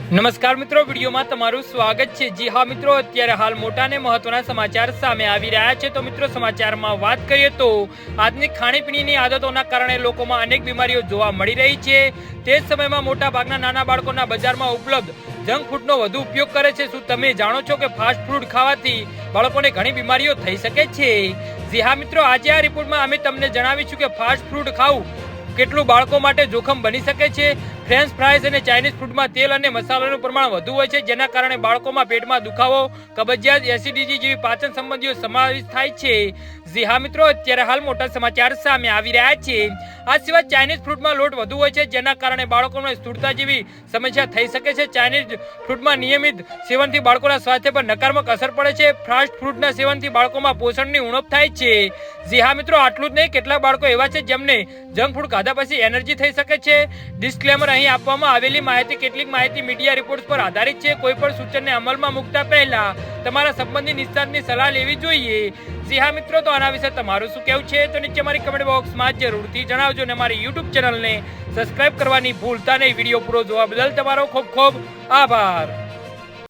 નમસ્કાર મિત્રો, વિડીયોમાં તમારું સ્વાગત છે। જી હા મિત્રો, અત્યારે હાલ મોટા ને મહત્વના સમાચાર સામે આવી રહ્યા છે। તો મિત્રો, સમાચારમાં વાત કરીએ તો આજની ખાણીપીણીની આદતોના કારણે લોકોમાં અનેક બીમારીઓ જોવા મળી રહી છે। તે જ સમયમાં મોટા ભાગના નાના બાળકોના બજારમાં ઉપલબ્ધ જંક ફૂડનો વધુ ઉપયોગ કરે છે। શું તમે જાણો છો કે ફાસ્ટ ફૂડ ખાવાથી બાળકોને ઘણી બીમારીઓ થઈ શકે છે? જી હા મિત્રો, આજે આ રિપોર્ટમાં અમે તમને જણાવીશું કે ફાસ્ટ ફૂડ ખાવું કેટલું બાળકો માટે જોખમ બની શકે છે। ફ્રેન્ચ ફ્રાઈઝ અને ચાઇનીઝ ફૂડમાં તેલ અને મસાલાનું પ્રમાણ વધુ હોય છે, જેના કારણે બાળકોમાં પેટમાં દુખાવો, કબજિયાત, એસિડિટી જેવી પાચન સંબંધીઓ સમાવેશ થાય છે। જી હા મિત્રો, અત્યારે હાલ મોટા સમાચાર સામે આવી રહ્યા છે। આ સિવાય ચાઇનીઝ ફૂડમાં લોટ વધુ હોય છે, જેના કારણે બાળકોને સ્થૂળતા જેવી સમસ્યા થઈ શકે છે। ચાઇનીઝ ફૂડમાં નિયમિત સેવનથી બાળકોના સ્વાસ્થ્ય પર નકારાત્મક અસર પડે છે। ફાસ્ટ ફૂડના સેવનથી બાળકોમાં પોષણની ઉણપ થાય છે। જી હા મિત્રો, આટલું જ નહીં, કેટલાક બાળકો એવા છે જેમને જંક ફૂડ ખાધા પછી એનર્જી થઈ શકે છે। ડિસ્ક્લેમર, અહીં આપવામાં આવેલી માહિતી કેટલીક માહિતી મીડિયા રિપોર્ટ્સ પર આધારિત છે। કોઈ પણ સૂચનને અમલમાં મૂકતા પહેલા તમારા સંબંધિત નિષ્ણાતની સલાહ લેવી જોઈએ। જી હા મિત્રો, તો આના વિશે તમારું શું કહેવું છે તો નીચે મારી કમેન્ટ બોક્સમાં જરૂરથી જણાવજો અને મારી યુટ્યુબ ચેનલને સબસ્ક્રાઇબ કરવાની ભૂલતા નહીં। વિડીયો પૂરો જોવા બદલ તમારો ખૂબ ખૂબ આભાર।